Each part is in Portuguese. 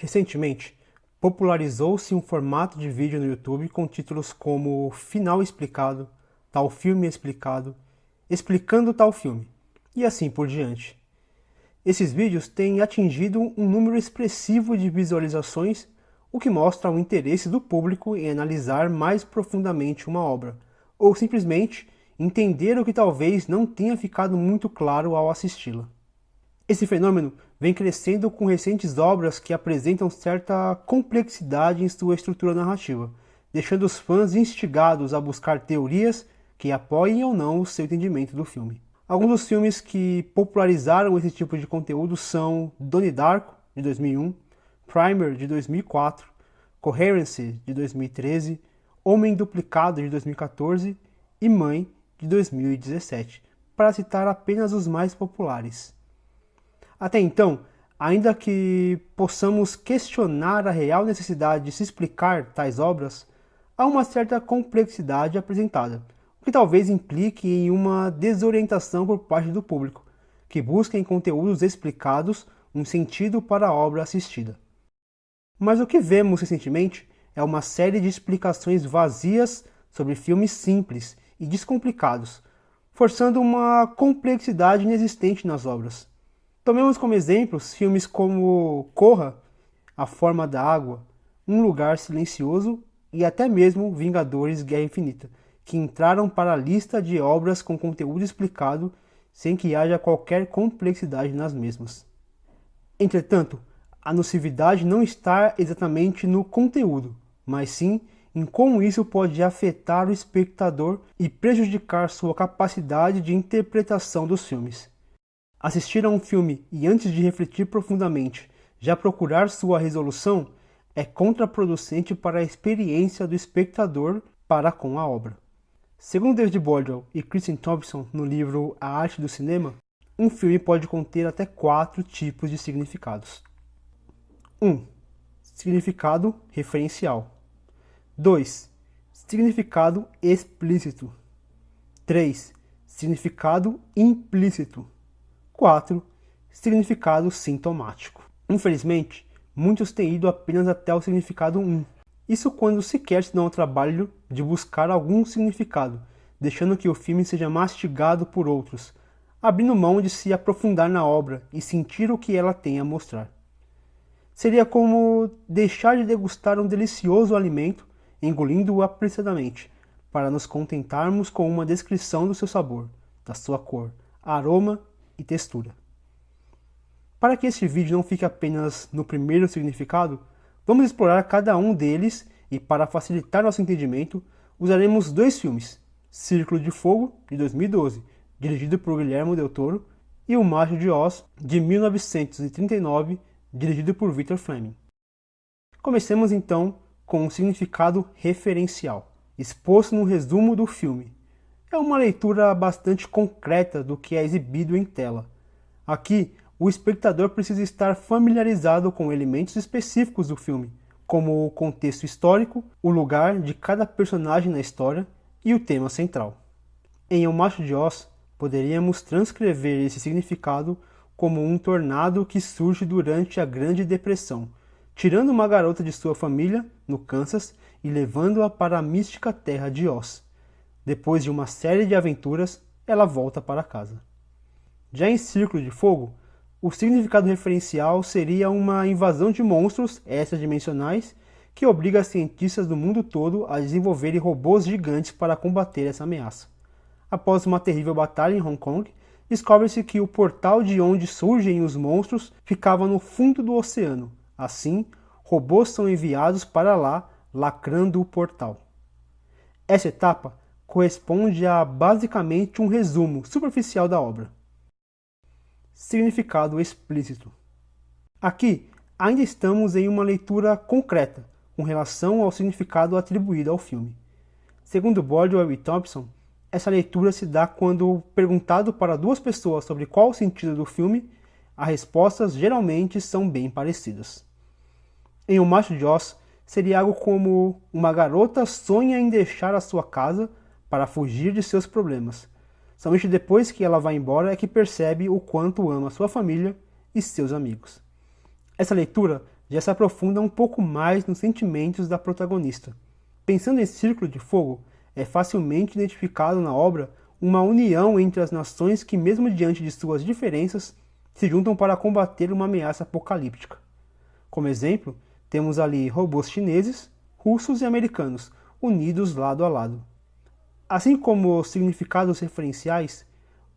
Recentemente, popularizou-se um formato de vídeo no YouTube com títulos como Final Explicado, Tal Filme Explicado, Explicando Tal Filme, e assim por diante. Esses vídeos têm atingido um número expressivo de visualizações, o que mostra o interesse do público em analisar mais profundamente uma obra, ou simplesmente entender o que talvez não tenha ficado muito claro ao assisti-la. Esse fenômeno vem crescendo com recentes obras que apresentam certa complexidade em sua estrutura narrativa, deixando os fãs instigados a buscar teorias que apoiem ou não o seu entendimento do filme. Alguns dos filmes que popularizaram esse tipo de conteúdo são Donnie Darko, de 2001, Primer, de 2004, Coherence, de 2013, Homem Duplicado, de 2014 e Mãe, de 2017, para citar apenas os mais populares. Até então, ainda que possamos questionar a real necessidade de se explicar tais obras, há uma certa complexidade apresentada, o que talvez implique em uma desorientação por parte do público, que busca em conteúdos explicados um sentido para a obra assistida. Mas o que vemos recentemente é uma série de explicações vazias sobre filmes simples e descomplicados, forçando uma complexidade inexistente nas obras. Tomemos como exemplos filmes como Corra, A Forma da Água, Um Lugar Silencioso e até mesmo Vingadores Guerra Infinita, que entraram para a lista de obras com conteúdo explicado sem que haja qualquer complexidade nas mesmas. Entretanto, a nocividade não está exatamente no conteúdo, mas sim em como isso pode afetar o espectador e prejudicar sua capacidade de interpretação dos filmes. Assistir a um filme e antes de refletir profundamente, já procurar sua resolução, é contraproducente para a experiência do espectador para com a obra. Segundo David Bordwell e Kristin Thompson no livro A Arte do Cinema, um filme pode conter até 4 tipos de significados. 1. Significado referencial. 2. Significado explícito. 3. Significado implícito. 4. Significado sintomático. Infelizmente, muitos têm ido apenas até o significado 1. Isso quando sequer se dão ao trabalho de buscar algum significado, deixando que o filme seja mastigado por outros, abrindo mão de se aprofundar na obra e sentir o que ela tem a mostrar. Seria como deixar de degustar um delicioso alimento, engolindo-o apressadamente, para nos contentarmos com uma descrição do seu sabor, da sua cor, aroma e textura. Para que este vídeo não fique apenas no primeiro significado, vamos explorar cada um deles e, para facilitar nosso entendimento, usaremos 2 filmes, Círculo de Fogo, de 2012, dirigido por Guillermo del Toro, e O Mágico de Oz, de 1939, dirigido por Victor Fleming. Comecemos então com o significado referencial, exposto no resumo do filme. É uma leitura bastante concreta do que é exibido em tela. Aqui, o espectador precisa estar familiarizado com elementos específicos do filme, como o contexto histórico, o lugar de cada personagem na história e o tema central. Em O Mágico de Oz, poderíamos transcrever esse significado como um tornado que surge durante a Grande Depressão, tirando uma garota de sua família, no Kansas, e levando-a para a mística terra de Oz. Depois de uma série de aventuras, ela volta para casa. Já em Círculo de Fogo, o significado referencial seria uma invasão de monstros extradimensionais que obriga cientistas do mundo todo a desenvolverem robôs gigantes para combater essa ameaça. Após uma terrível batalha em Hong Kong, descobre-se que o portal de onde surgem os monstros ficava no fundo do oceano. Assim, robôs são enviados para lá, lacrando o portal. Essa etapa corresponde a basicamente um resumo superficial da obra. Significado explícito. Aqui, ainda estamos em uma leitura concreta, com relação ao significado atribuído ao filme. Segundo Bordwell e Thompson, essa leitura se dá quando perguntado para 2 pessoas sobre qual o sentido do filme, as respostas geralmente são bem parecidas. Em O Mágico de Oz, seria algo como uma garota sonha em deixar a sua casa para fugir de seus problemas. Somente depois que ela vai embora é que percebe o quanto ama sua família e seus amigos. Essa leitura já se aprofunda um pouco mais nos sentimentos da protagonista. Pensando em Círculo de Fogo, é facilmente identificado na obra uma união entre as nações que, mesmo diante de suas diferenças, se juntam para combater uma ameaça apocalíptica. Como exemplo, temos ali robôs chineses, russos e americanos, unidos lado a lado. Assim como os significados referenciais,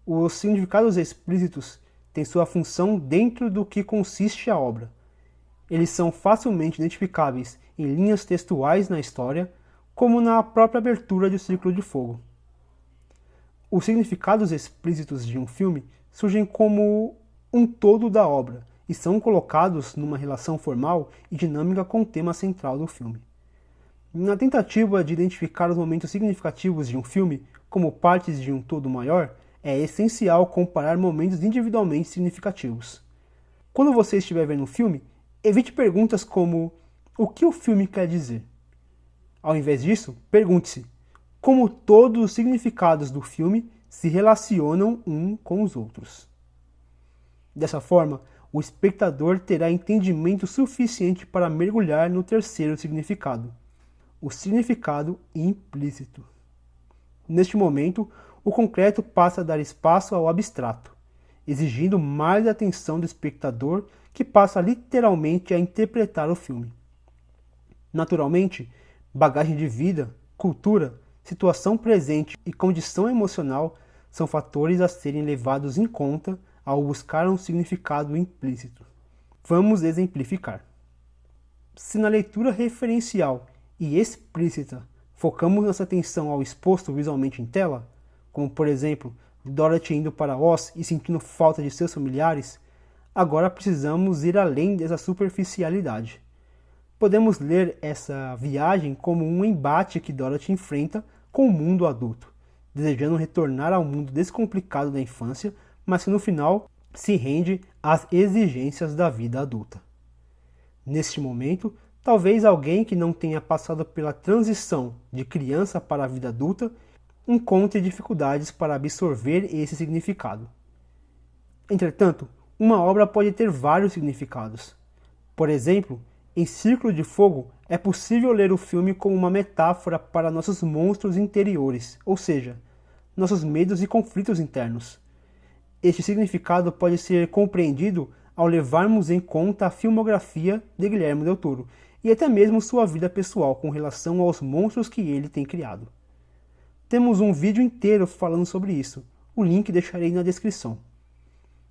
os significados explícitos têm sua função dentro do que consiste a obra. Eles são facilmente identificáveis em linhas textuais na história, como na própria abertura de Círculo de Fogo. Os significados explícitos de um filme surgem como um todo da obra e são colocados numa relação formal e dinâmica com o tema central do filme. Na tentativa de identificar os momentos significativos de um filme como partes de um todo maior, é essencial comparar momentos individualmente significativos. Quando você estiver vendo um filme, evite perguntas como: o que o filme quer dizer? Ao invés disso, pergunte-se: como todos os significados do filme se relacionam um com os outros. Dessa forma, o espectador terá entendimento suficiente para mergulhar no terceiro significado, o significado implícito. Neste momento, o concreto passa a dar espaço ao abstrato, exigindo mais atenção do espectador, que passa literalmente a interpretar o filme. Naturalmente, bagagem de vida, cultura, situação presente e condição emocional são fatores a serem levados em conta ao buscar um significado implícito. Vamos exemplificar. Se na leitura referencial e explícita focamos nossa atenção ao exposto visualmente em tela, como por exemplo, Dorothy indo para Oz e sentindo falta de seus familiares, agora precisamos ir além dessa superficialidade. Podemos ler essa viagem como um embate que Dorothy enfrenta com o mundo adulto, desejando retornar ao mundo descomplicado da infância, mas que no final se rende às exigências da vida adulta. Neste momento, talvez alguém que não tenha passado pela transição de criança para a vida adulta encontre dificuldades para absorver esse significado. Entretanto, uma obra pode ter vários significados. Por exemplo, em Círculo de Fogo, é possível ler o filme como uma metáfora para nossos monstros interiores, ou seja, nossos medos e conflitos internos. Este significado pode ser compreendido ao levarmos em conta a filmografia de Guillermo del Toro e até mesmo sua vida pessoal com relação aos monstros que ele tem criado. Temos um vídeo inteiro falando sobre isso, o link deixarei na descrição.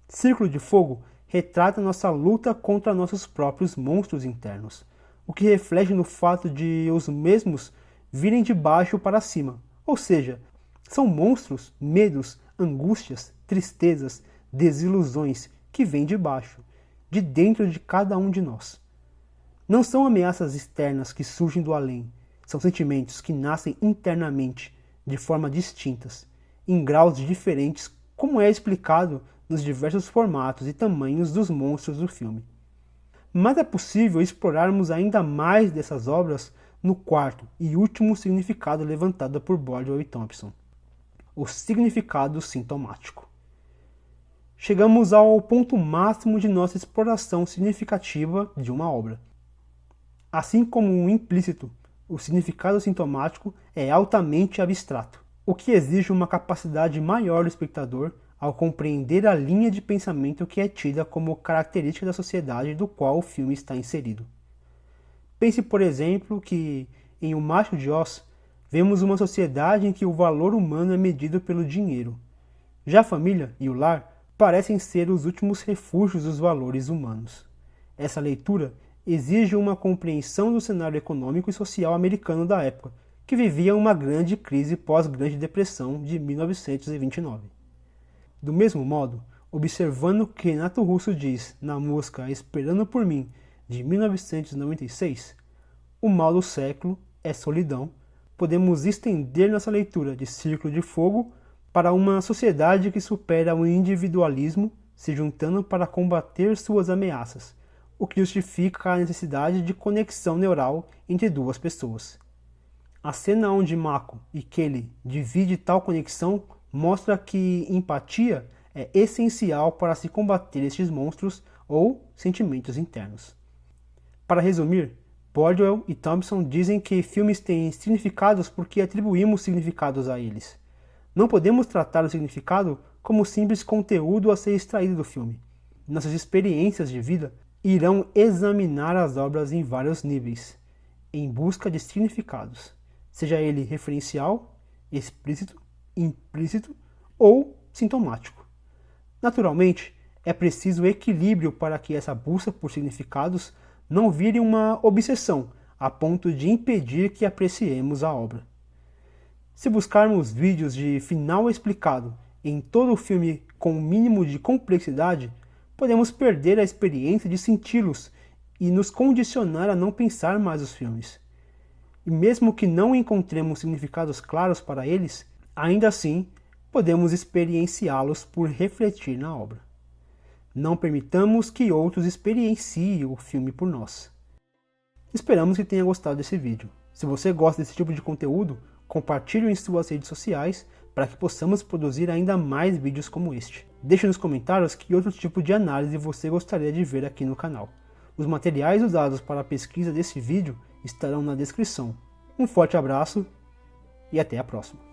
Círculo de Fogo retrata nossa luta contra nossos próprios monstros internos, o que reflete no fato de os mesmos virem de baixo para cima, ou seja, são monstros, medos, angústias, tristezas, desilusões que vêm de baixo, de dentro de cada um de nós. Não são ameaças externas que surgem do além, são sentimentos que nascem internamente, de forma distintas, em graus diferentes, como é explicado nos diversos formatos e tamanhos dos monstros do filme. Mas é possível explorarmos ainda mais dessas obras no quarto e último significado levantado por Bordwell e Thompson, o significado sintomático. Chegamos ao ponto máximo de nossa exploração significativa de uma obra. Assim como o implícito, o significado sintomático é altamente abstrato, o que exige uma capacidade maior do espectador ao compreender a linha de pensamento que é tida como característica da sociedade do qual o filme está inserido. Pense, por exemplo, que em O Mágico de Oz vemos uma sociedade em que o valor humano é medido pelo dinheiro. Já a família e o lar parecem ser os últimos refúgios dos valores humanos. Essa leitura exige uma compreensão do cenário econômico e social americano da época, que vivia uma grande crise pós-Grande Depressão de 1929. Do mesmo modo, observando o que Renato Russo diz na música Esperando por Mim, de 1996, o mal do século é solidão, podemos estender nossa leitura de Círculo de Fogo para uma sociedade que supera o individualismo, se juntando para combater suas ameaças, o que justifica a necessidade de conexão neural entre duas pessoas. A cena onde Mako e Kelly dividem tal conexão mostra que empatia é essencial para se combater estes monstros ou sentimentos internos. Para resumir, Bordwell e Thompson dizem que filmes têm significados porque atribuímos significados a eles. Não podemos tratar o significado como simples conteúdo a ser extraído do filme. Nossas experiências de vida irão examinar as obras em vários níveis, em busca de significados, seja ele referencial, explícito, implícito ou sintomático. Naturalmente, é preciso equilíbrio para que essa busca por significados não vire uma obsessão a ponto de impedir que apreciemos a obra. Se buscarmos vídeos de final explicado em todo o filme com o mínimo de complexidade, podemos perder a experiência de senti-los e nos condicionar a não pensar mais os filmes. E mesmo que não encontremos significados claros para eles, ainda assim podemos experienciá-los por refletir na obra. Não permitamos que outros experienciem o filme por nós. Esperamos que tenha gostado desse vídeo. Se você gosta desse tipo de conteúdo, compartilhe em suas redes sociais para que possamos produzir ainda mais vídeos como este. Deixe nos comentários que outro tipo de análise você gostaria de ver aqui no canal. Os materiais usados para a pesquisa desse vídeo estarão na descrição. Um forte abraço e até a próxima.